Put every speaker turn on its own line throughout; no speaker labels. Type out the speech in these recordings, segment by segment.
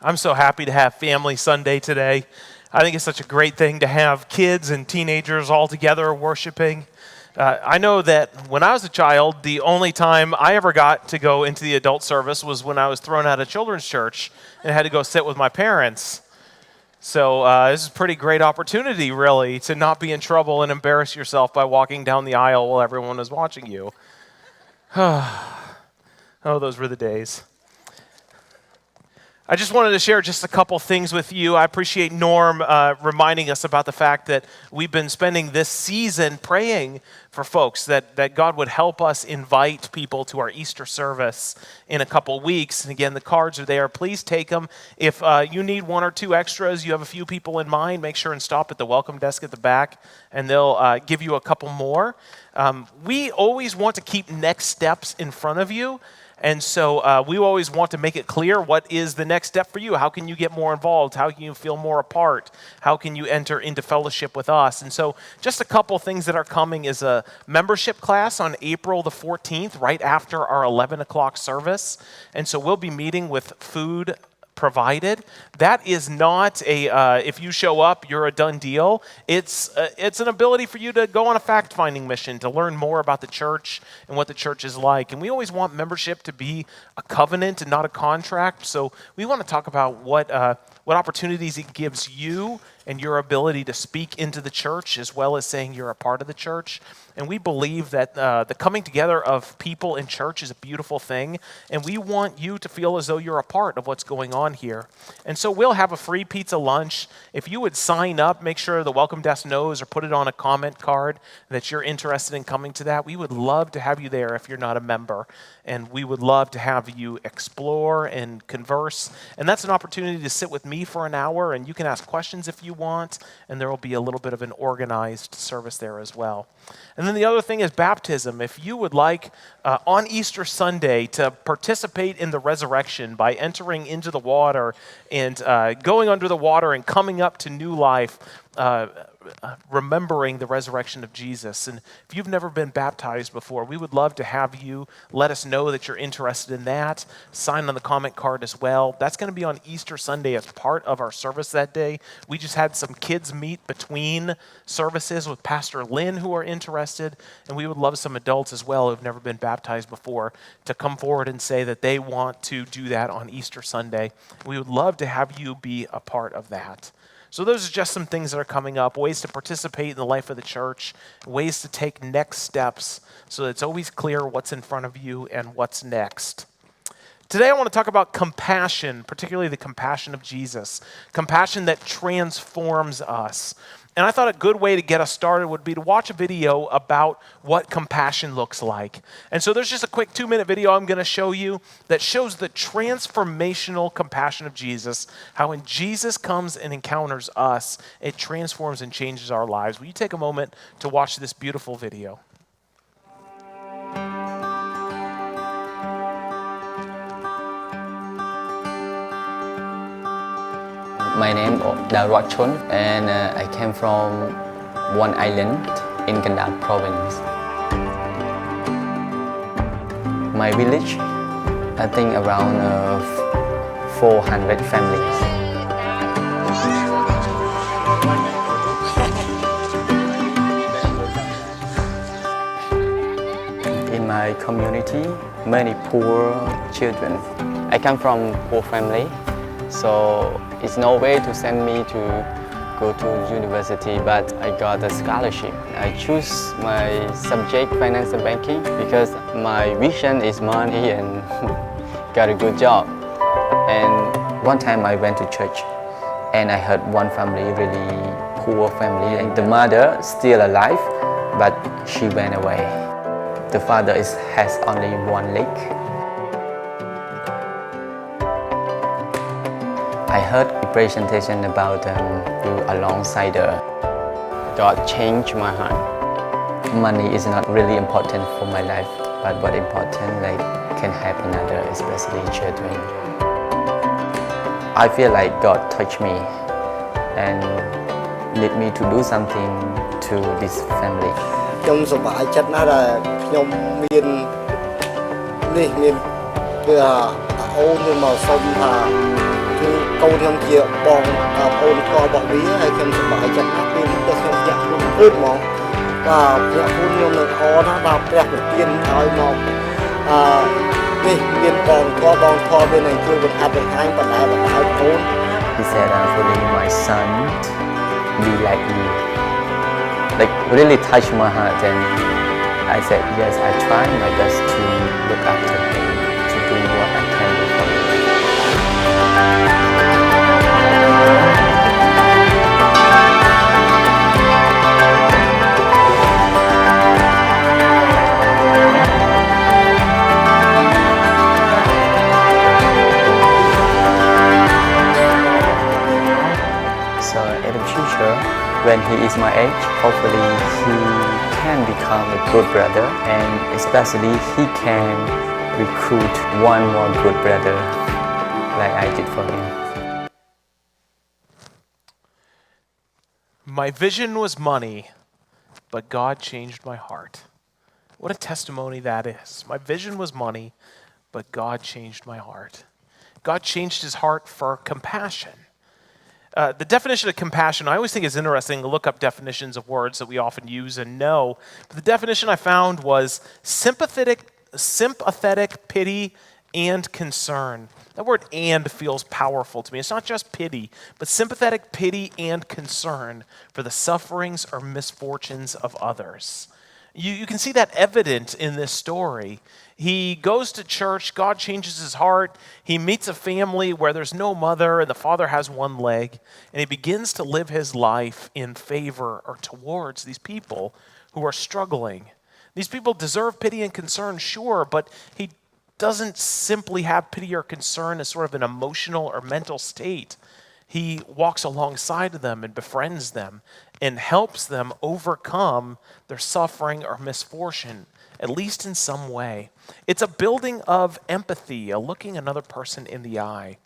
I'm so happy to have Family Sunday today. I think it's such a great thing to have kids and teenagers all together worshiping. I know that when I was a child, the only time I ever got to go into the adult service was when I was thrown out of children's church and had to go sit with my parents. So this is a pretty great opportunity, really, to not be in trouble and embarrass yourself by walking down the aisle while everyone is watching you. Oh, those were the days. I just wanted to share just a couple things with you. I appreciate Norm reminding us about the fact that we've been spending this season praying for folks, that God would help us invite people to our Easter service in a couple weeks. And again, the cards are there. Please take them. If you need one or two extras, you have a few people in mind, make sure and stop at the welcome desk at the back, and they'll give you a couple more. We always want to keep next steps in front of you. And so we always want to make it clear what is the next step for you. How can you get more involved? How can you feel more a part? How can you enter into fellowship with us? And so just a couple things that are coming is a membership class on April the 14th, right after our 11 o'clock service. And so we'll be meeting with food provided. That is not if you show up, you're a done deal. It's an ability for you to go on a fact-finding mission, to learn more about the church and what the church is like. And we always want membership to be a covenant and not a contract. So we want to talk about what opportunities it gives you and your ability to speak into the church, as well as saying you're a part of the church. And we believe that the coming together of people in church is a beautiful thing, and we want you to feel as though you're a part of what's going on here. And so we'll have a free pizza lunch. If you would sign up, make sure the welcome desk knows, or put it on a comment card that you're interested in coming to that. We would love to have you there if you're not a member, and we would love to have you explore and converse. And that's an opportunity to sit with me for an hour, and you can ask questions if you want, and there will be a little bit of an organized service there as well. And then the other thing is baptism. If you would like on Easter Sunday to participate in the resurrection by entering into the water and going under the water and coming up to new life, remembering the resurrection of Jesus. And if you've never been baptized before, we would love to have you let us know that you're interested in that. Sign on the comment card as well. That's going to be on Easter Sunday as part of our service that day. We just had some kids meet between services with Pastor Lynn who are interested, and we would love some adults as well who've never been baptized before to come forward and say that they want to do that on Easter Sunday. We would love to have you be a part of that. So those are just some things that are coming up, ways to participate in the life of the church, ways to take next steps so that it's always clear what's in front of you and what's next. Today I want to talk about compassion, particularly the compassion of Jesus, compassion that transforms us. And I thought a good way to get us started would be to watch a video about what compassion looks like. And so there's just a quick 2-minute video I'm going to show you that shows the transformational compassion of Jesus, how when Jesus comes and encounters us, it transforms and changes our lives. Will you take a moment to watch this beautiful video?
My name is Darwat Chon, and I came from one island in Kandan province. My village, I think around 400 families. In my community, many poor children. I come from poor family, so it's no way to send me to go to university, but I got a scholarship. I choose my subject, finance and banking, because my vision is money and got a good job. And one time I went to church and I heard one family, really poor family, and the mother still alive, but she went away. The father has only one leg. I heard a presentation about you alongside her. God changed my heart. Money is not really important for my life, but what important, like, can help another, especially children. I feel like God touched me and led me to do something to this family.
ខ្ញុំសប្បាយចិត្តណាស់ដែលខ្ញុំមាននេះមានគឺអូនខ្ញុំមកសុំថាគឺក កូនខ្ញុំជាបងប្អូនផ្ទាល់របស់វាហើយខ្ញុំសប្បាយចិត្តណាស់ពេលនេះទៅខ្ញុំញាក់ខ្លួនព្រឹកហ្មងបាទញាក់ខ្លួនខ្ញុំនៅល្អណាស់ដល់ព្រះប្រទានឲ្យមកនេះមានបងធម៌វានឹងជួយបង្ហាត់បង្ហាញបណ្ដាលឲ្យកូន
He said, for my son, be like you. Like really touched my heart, and I said, yes, I try my best to look after him, to do what I can do for him. So in the future, when he is my age, hopefully he can become a good brother, and especially he can recruit one more good brother like I did for him.
My vision was money, but God changed my heart. What a testimony that is. My vision was money, but God changed my heart. God changed his heart for compassion. The definition of compassion, I always think is interesting to look up definitions of words that we often use and know. But the definition I found was sympathetic pity and concern. That word "and" feels powerful to me. It's not just pity, but sympathetic pity and concern for the sufferings or misfortunes of others. You can see that evident in this story. He goes to church, God changes his heart, he meets a family where there's no mother and the father has one leg, and he begins to live his life in favor or towards these people who are struggling. These people deserve pity and concern, sure, but he doesn't simply have pity or concern as sort of an emotional or mental state. He walks alongside of them and befriends them and helps them overcome their suffering or misfortune, at least in some way. It's a building of empathy, a looking another person in the eye.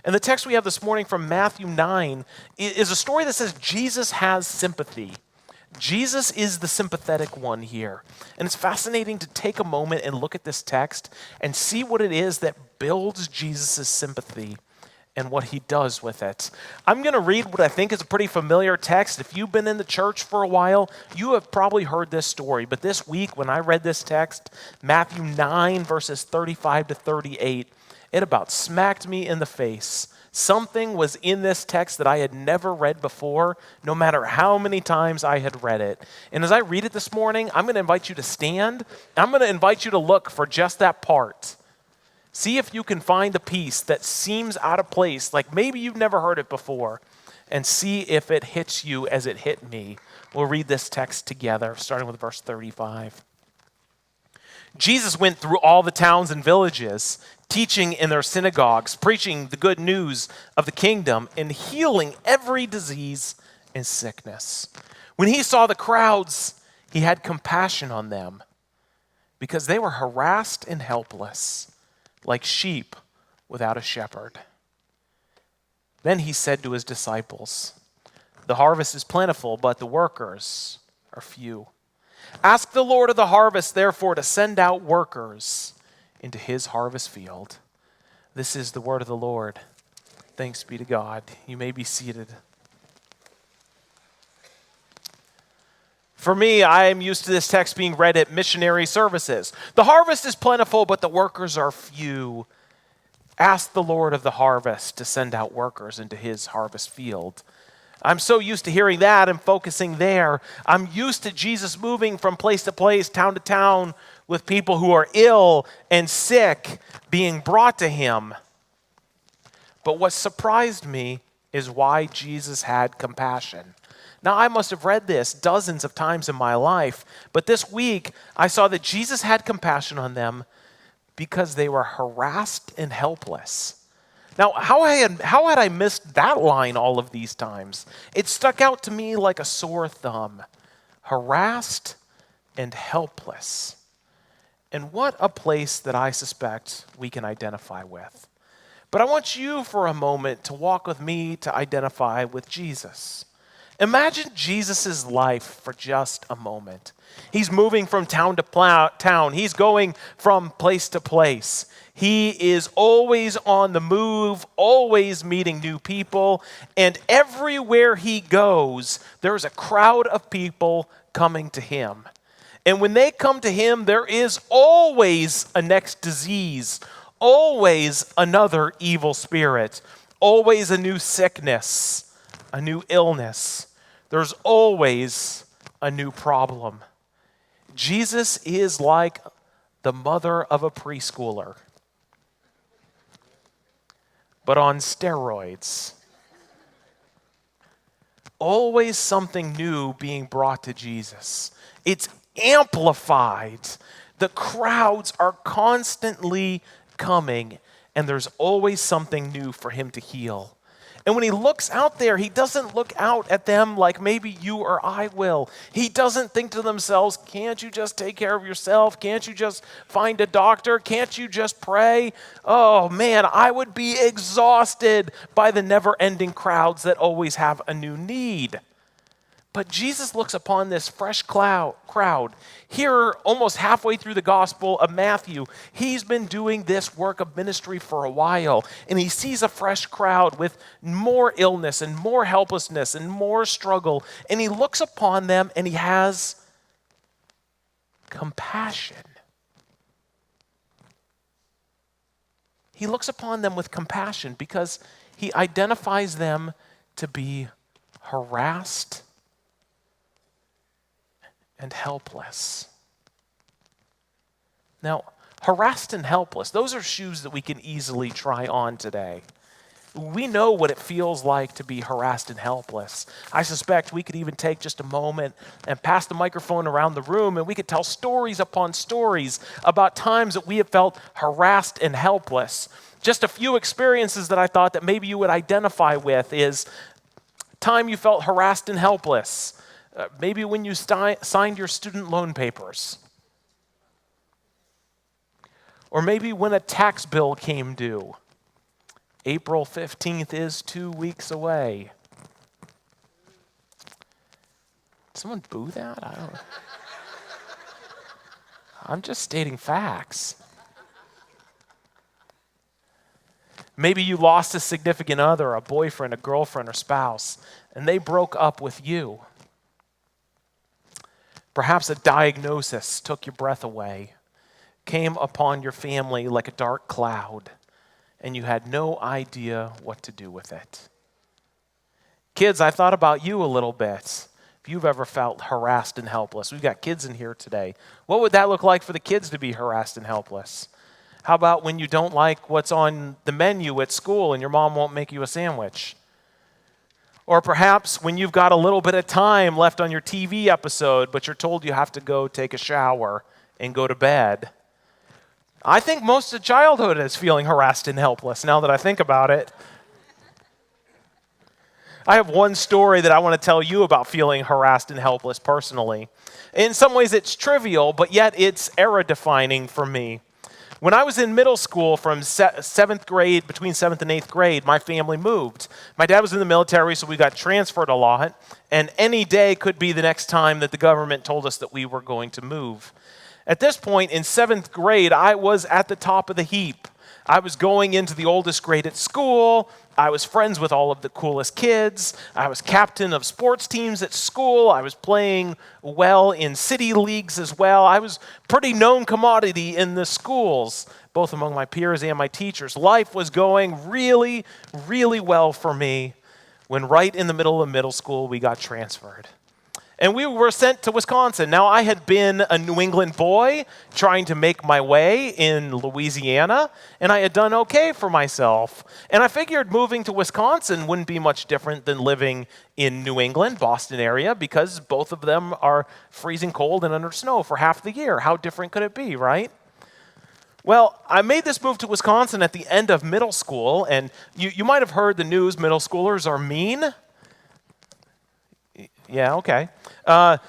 And the text we have this morning from Matthew 9 is a story that says Jesus has sympathy. Jesus is the sympathetic one here. And it's fascinating to take a moment and look at this text and see what it is that builds Jesus' sympathy and what he does with it. I'm going to read what I think is a pretty familiar text. If you've been in the church for a while, you have probably heard this story. But this week, when I read this text, Matthew 9, verses 35 to 38, it about smacked me in the face. Something was in this text that I had never read before, no matter how many times I had read it. And as I read it this morning, I'm going to invite you to stand. I'm going to invite you to look for just that part. See if you can find a piece that seems out of place, like maybe you've never heard it before, and see if it hits you as it hit me. We'll read this text together, starting with verse 35. Jesus went through all the towns and villages, teaching in their synagogues, preaching the good news of the kingdom, and healing every disease and sickness. When he saw the crowds, he had compassion on them, because they were harassed and helpless, like sheep without a shepherd. Then he said to his disciples, "The harvest is plentiful, but the workers are few. Ask the Lord of the harvest, therefore, to send out workers into his harvest field." This is the word of the Lord. Thanks be to God. You may be seated. For me, I am used to this text being read at missionary services. The harvest is plentiful, but the workers are few. Ask the Lord of the harvest to send out workers into his harvest field. I'm so used to hearing that and focusing there. I'm used to Jesus moving from place to place, town to town, with people who are ill and sick being brought to him. But what surprised me is why Jesus had compassion. Now, I must have read this dozens of times in my life, but this week I saw that Jesus had compassion on them because they were harassed and helpless. Now, how had I missed that line all of these times? It stuck out to me like a sore thumb. Harassed and helpless. And what a place that I suspect we can identify with. But I want you for a moment to walk with me to identify with Jesus. Imagine Jesus' life for just a moment. He's moving from town to town. He's going from place to place. He is always on the move, always meeting new people, and everywhere he goes, there's a crowd of people coming to him. And when they come to him, there is always a next disease, always another evil spirit, always a new sickness, a new illness. There's always a new problem. Jesus is like the mother of a preschooler, but on steroids. Always something new being brought to Jesus. It's amplified. The crowds are constantly coming, and there's always something new for him to heal. And when he looks out there, he doesn't look out at them like maybe you or I will. He doesn't think to themselves, can't you just take care of yourself? Can't you just find a doctor? Can't you just pray? Oh man, I would be exhausted by the never-ending crowds that always have a new need. But Jesus looks upon this fresh crowd. Here, almost halfway through the Gospel of Matthew, he's been doing this work of ministry for a while, and he sees a fresh crowd with more illness and more helplessness and more struggle, and he looks upon them and he has compassion. He looks upon them with compassion because he identifies them to be harassed and helpless. Now, harassed and helpless, those are shoes that we can easily try on today. We know what it feels like to be harassed and helpless. I suspect we could even take just a moment and pass the microphone around the room, and we could tell stories upon stories about times that we have felt harassed and helpless. Just a few experiences that I thought that maybe you would identify with is time you felt harassed and helpless. Maybe when you signed your student loan papers. Or maybe when a tax bill came due. April 15th is 2 weeks away. Did someone boo that? I don't know. I'm just stating facts. Maybe you lost a significant other, a boyfriend, a girlfriend, or spouse, and they broke up with you. Perhaps a diagnosis took your breath away, came upon your family like a dark cloud, and you had no idea what to do with it. Kids, I thought about you a little bit. If you've ever felt harassed and helpless, we've got kids in here today. What would that look like for the kids to be harassed and helpless? How about when you don't like what's on the menu at school and your mom won't make you a sandwich? Or perhaps when you've got a little bit of time left on your TV episode, but you're told you have to go take a shower and go to bed. I think most of childhood is feeling harassed and helpless, now that I think about it. I have one story that I want to tell you about feeling harassed and helpless personally. In some ways it's trivial, but yet it's era-defining for me. When I was in middle school from seventh grade, between 7th and 8th grade, my family moved. My dad was in the military, so we got transferred a lot, and any day could be the next time that the government told us that we were going to move. At this point, in 7th grade, I was at the top of the heap. I was going into the oldest grade at school. I was friends with all of the coolest kids. I was captain of sports teams at school. I was playing well in city leagues as well. I was pretty known commodity in the schools, both among my peers and my teachers. Life was going really, really well for me when right in the middle of middle school we got transferred. And we were sent to Wisconsin. Now, I had been a New England boy trying to make my way in Louisiana, and I had done okay for myself. And I figured moving to Wisconsin wouldn't be much different than living in New England, Boston area, because both of them are freezing cold and under snow for half the year. How different could it be, right? Well, I made this move to Wisconsin at the end of middle school, and you might have heard the news, middle schoolers are mean. Yeah, okay.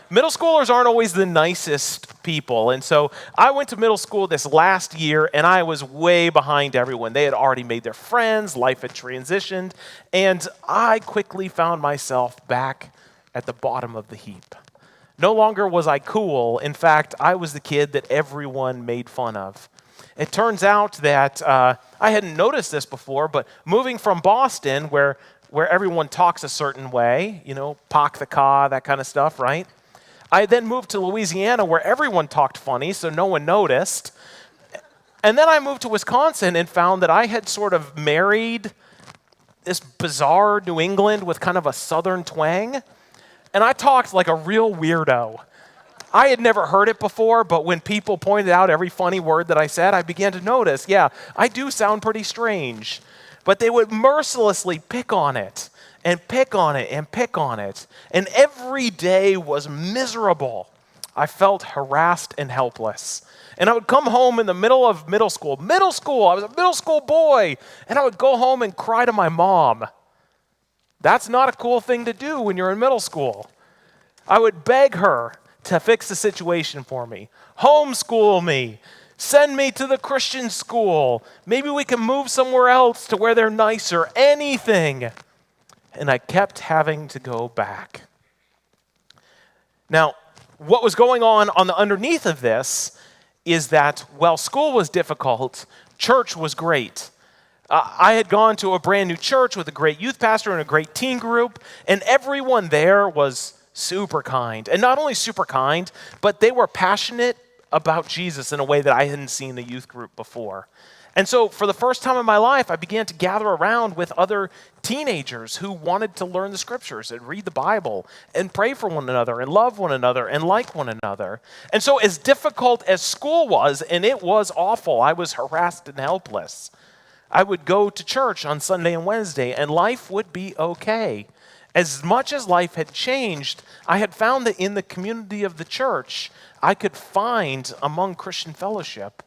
Middle schoolers aren't always the nicest people. And so I went to middle school this last year, and I was way behind everyone. They had already made their friends, life had transitioned, and I quickly found myself back at the bottom of the heap. No longer was I cool. In fact, I was the kid that everyone made fun of. It turns out that I hadn't noticed this before, but moving from Boston, where everyone talks a certain way, pak the ka, that kind of stuff, right? I then moved to Louisiana, where everyone talked funny, so no one noticed. And then I moved to Wisconsin and found that I had sort of married this bizarre New England with kind of a southern twang. And I talked like a real weirdo. I had never heard it before, but when people pointed out every funny word that I said, I began to notice, yeah, I do sound pretty strange. But they would mercilessly pick on it, and pick on it, and pick on it. And every day was miserable. I felt harassed and helpless. And I would come home in the middle of middle school, I was a middle school boy, and I would go home and cry to my mom. That's not a cool thing to do when you're in middle school. I would beg her to fix the situation for me, homeschool me, send me to the Christian school, maybe we can move somewhere else to where they're nicer, anything. And I kept having to go back. Now, what was going on the underneath of this is that while school was difficult, church was great. I had gone to a brand new church with a great youth pastor and a great teen group, and everyone there was super kind. And not only super kind, but they were passionate about Jesus in a way that I hadn't seen the youth group before. And so for the first time in my life, I began to gather around with other teenagers who wanted to learn the scriptures and read the Bible and pray for one another and love one another and like one another. And so as difficult as school was, and it was awful, I was harassed and helpless, I would go to church on Sunday and Wednesday, and life would be okay. As much as life had changed, I had found that in the community of the church, I could find among Christian fellowship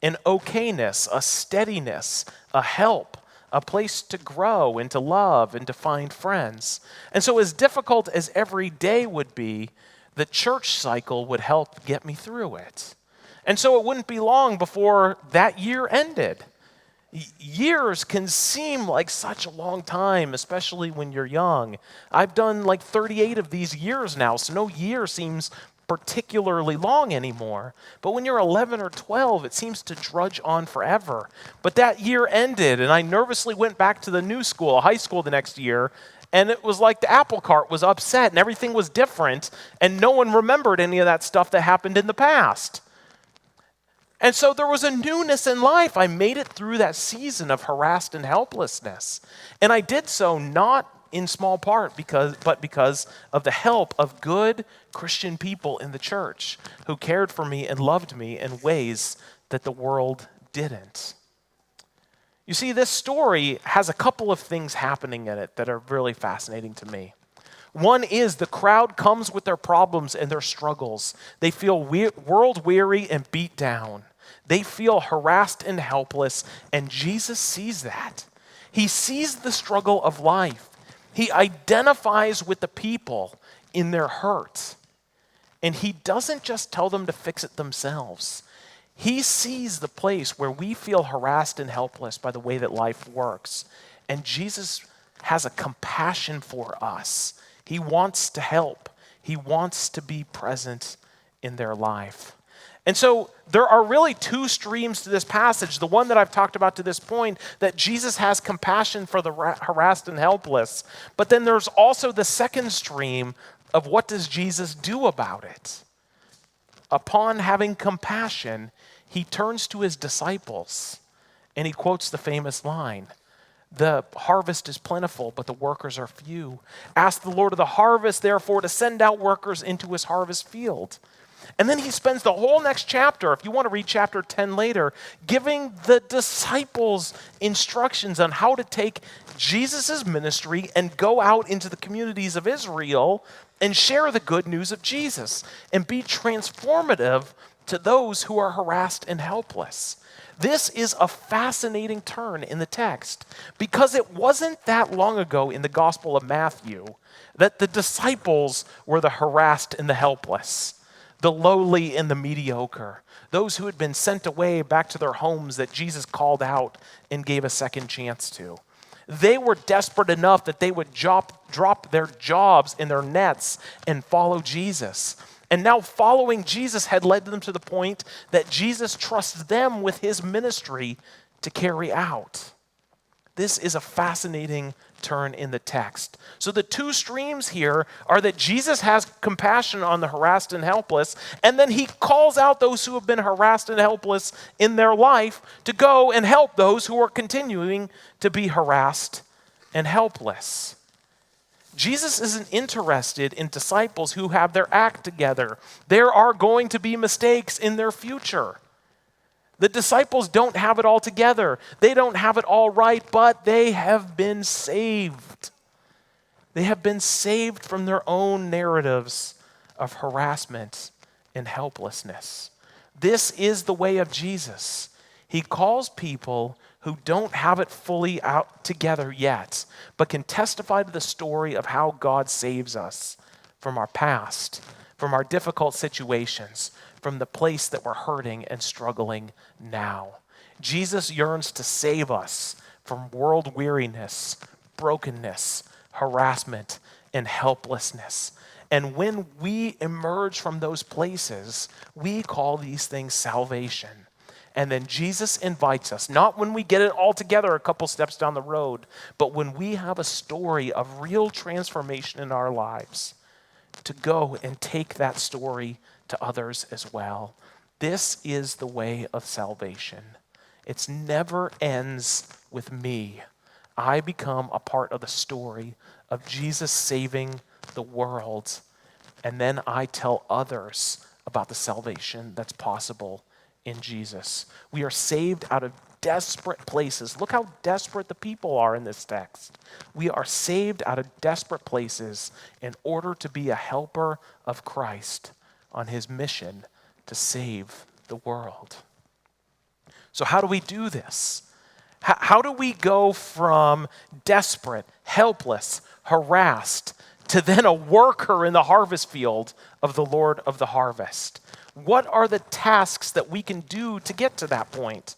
an okayness, a steadiness, a help, a place to grow and to love and to find friends. And so as difficult as every day would be, the church cycle would help get me through it. And so it wouldn't be long before that year ended. Years can seem like such a long time, especially when you're young. I've done like 38 of these years now, so no year seems particularly long anymore. But when you're 11 or 12, it seems to drudge on forever. But that year ended, and I nervously went back to the new school, high school, the next year, and it was like the apple cart was upset and everything was different, and no one remembered any of that stuff that happened in the past. And so there was a newness in life. I made it through that season of harassed and helplessness. And I did so not in small part because of the help of good Christian people in the church who cared for me and loved me in ways that the world didn't. You see, this story has a couple of things happening in it that are really fascinating to me. One is the crowd comes with their problems and their struggles. They feel world weary and beat down. They feel harassed and helpless, and Jesus sees that. He sees the struggle of life. He identifies with the people in their hurt. And he doesn't just tell them to fix it themselves. He sees the place where we feel harassed and helpless by the way that life works. And Jesus has a compassion for us. He wants to help. He wants to be present in their life. And so there are really two streams to this passage. The one that I've talked about to this point, that Jesus has compassion for the harassed and helpless. But then there's also the second stream of what does Jesus do about it? Upon having compassion, he turns to his disciples and he quotes the famous line, "The harvest is plentiful, but the workers are few. Ask the Lord of the harvest, therefore, to send out workers into his harvest field." And then he spends the whole next chapter, if you want to read chapter 10 later, giving the disciples instructions on how to take Jesus' ministry and go out into the communities of Israel and share the good news of Jesus and be transformative to those who are harassed and helpless. This is a fascinating turn in the text because it wasn't that long ago in the Gospel of Matthew that the disciples were the harassed and the helpless, the lowly and the mediocre, those who had been sent away back to their homes that Jesus called out and gave a second chance to. They were desperate enough that they would drop their jobs and their nets and follow Jesus. And now following Jesus had led them to the point that Jesus trusts them with his ministry to carry out. This is a fascinating turn in the text. So the two streams here are that Jesus has compassion on the harassed and helpless, and then he calls out those who have been harassed and helpless in their life to go and help those who are continuing to be harassed and helpless. Jesus isn't interested in disciples who have their act together. There are going to be mistakes in their future. The disciples don't have it all together. They don't have it all right, but they have been saved. They have been saved from their own narratives of harassment and helplessness. This is the way of Jesus. He calls people who don't have it fully out together yet, but can testify to the story of how God saves us from our past, from our difficult situations, from the place that we're hurting and struggling now. Jesus yearns to save us from world weariness, brokenness, harassment, and helplessness. And when we emerge from those places, we call these things salvation. And then Jesus invites us, not when we get it all together a couple steps down the road, but when we have a story of real transformation in our lives, to go and take that story to others as well. This is the way of salvation. It never ends with me. I become a part of the story of Jesus saving the world, and then I tell others about the salvation that's possible in Jesus. We are saved out of desperate places. Look how desperate the people are in this text. We are saved out of desperate places in order to be a helper of Christ on his mission to save the world. So how do we do this? How do we go from desperate, helpless, harassed, to then a worker in the harvest field of the Lord of the harvest? What are the tasks that we can do to get to that point?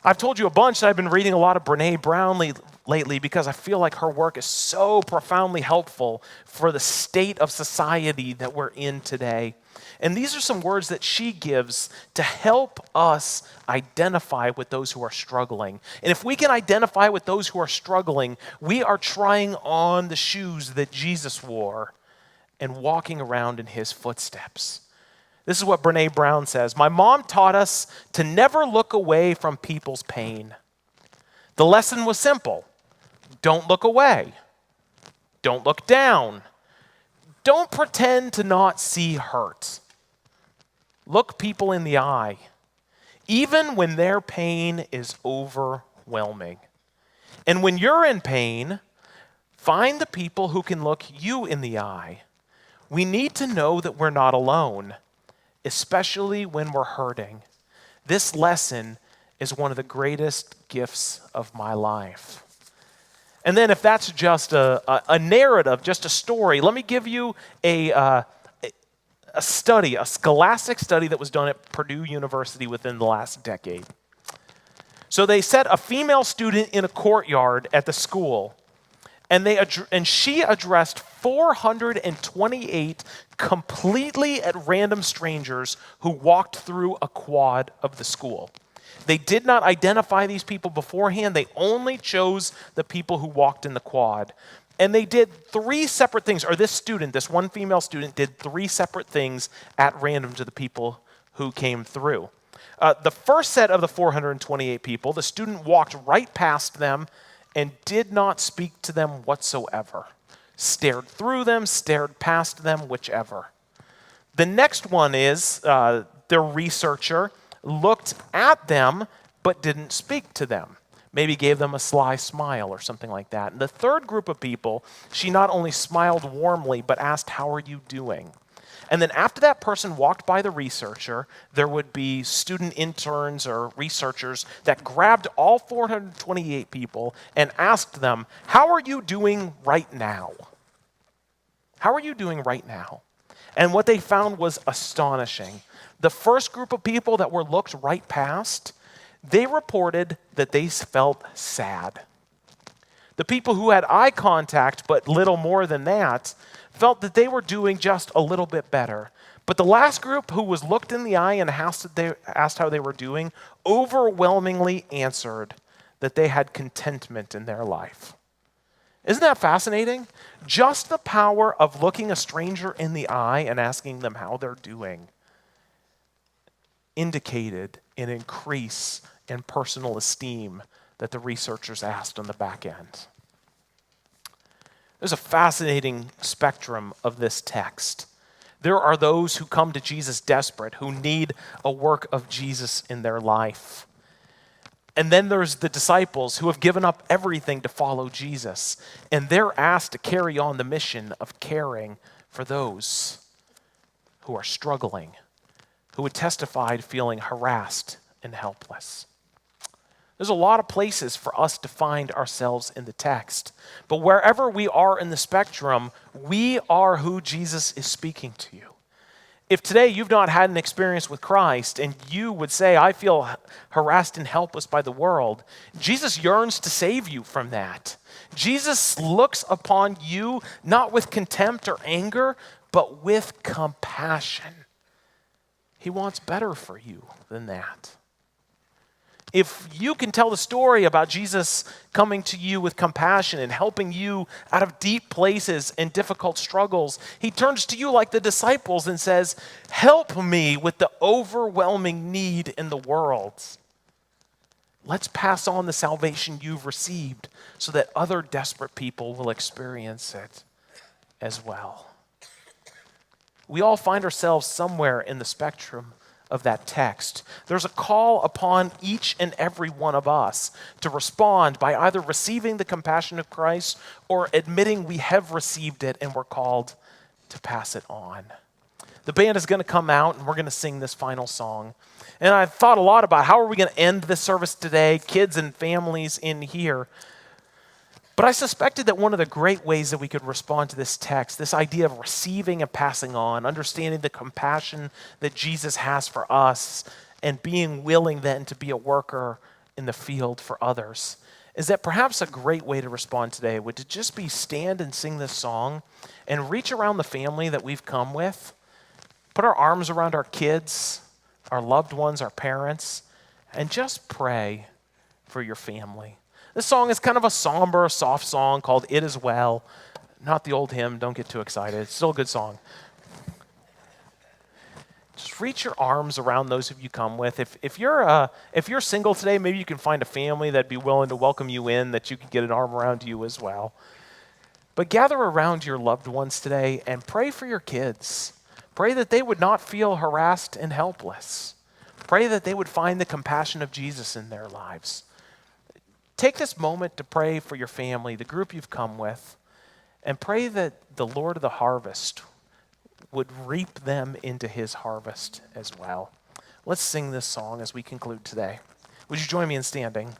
I've told you a bunch that I've been reading a lot of Brené Brown lately because I feel like her work is so profoundly helpful for the state of society that we're in today. And these are some words that she gives to help us identify with those who are struggling. And if we can identify with those who are struggling, we are trying on the shoes that Jesus wore and walking around in his footsteps. This is what Brené Brown says. My mom taught us to never look away from people's pain. The lesson was simple. Don't look away. Don't look down. Don't pretend to not see hurt. Look people in the eye, even when their pain is overwhelming. And when you're in pain, find the people who can look you in the eye. We need to know that we're not alone, especially when we're hurting. This lesson is one of the greatest gifts of my life. And then if that's just a narrative, just a story, let me give you a study, a scholastic study that was done at Purdue University within the last decade. So they set a female student in a courtyard at the school, and she addressed 428 completely at random strangers who walked through a quad of the school. They did not identify these people beforehand. They only chose the people who walked in the quad. And they did three separate things, or this one female student, did three separate things at random to the people who came through. The first set of the 428 people, the student walked right past them and did not speak to them whatsoever. Stared through them, stared past them, whichever. The next one is the researcher looked at them but didn't speak to them. Maybe gave them a sly smile or something like that. And the third group of people, she not only smiled warmly, but asked, "How are you doing?" And then after that person walked by the researcher, there would be student interns or researchers that grabbed all 428 people and asked them, "How are you doing right now? How are you doing right now?" And what they found was astonishing. The first group of people that were looked right past, they reported that they felt sad. The people who had eye contact, but little more than that, felt that they were doing just a little bit better. But the last group, who was looked in the eye and asked how they were doing, overwhelmingly answered that they had contentment in their life. Isn't that fascinating? Just the power of looking a stranger in the eye and asking them how they're doing indicated an increase in personal esteem that the researchers asked on the back end. There's a fascinating spectrum of this text. There are those who come to Jesus desperate, who need a work of Jesus in their life. And then there's the disciples who have given up everything to follow Jesus, and they're asked to carry on the mission of caring for those who are struggling, who would testify to feeling harassed and helpless. There's a lot of places for us to find ourselves in the text, but wherever we are in the spectrum, we are who Jesus is speaking to you. If today you've not had an experience with Christ and you would say, I feel harassed and helpless by the world, Jesus yearns to save you from that. Jesus looks upon you not with contempt or anger, but with compassion. He wants better for you than that. If you can tell the story about Jesus coming to you with compassion and helping you out of deep places and difficult struggles, he turns to you like the disciples and says, help me with the overwhelming need in the world. Let's pass on the salvation you've received so that other desperate people will experience it as well. We all find ourselves somewhere in the spectrum of that text. There's a call upon each and every one of us to respond by either receiving the compassion of Christ or admitting we have received it and we're called to pass it on. The band is going to come out and we're going to sing this final song. And I've thought a lot about how are we going to end this service today, kids and families in here. But I suspected that one of the great ways that we could respond to this text, this idea of receiving and passing on, understanding the compassion that Jesus has for us, and being willing then to be a worker in the field for others, is that perhaps a great way to respond today would to just be stand and sing this song and reach around the family that we've come with, put our arms around our kids, our loved ones, our parents, and just pray for your family. This song is kind of a somber, soft song called It Is Well. Not the old hymn, don't get too excited. It's still a good song. Just reach your arms around those of you come with. If you're single today, maybe you can find a family that'd be willing to welcome you in, that you could get an arm around you as well. But gather around your loved ones today and pray for your kids. Pray that they would not feel harassed and helpless. Pray that they would find the compassion of Jesus in their lives. Take this moment to pray for your family, the group you've come with, and pray that the Lord of the harvest would reap them into his harvest as well. Let's sing this song as we conclude today. Would you join me in standing?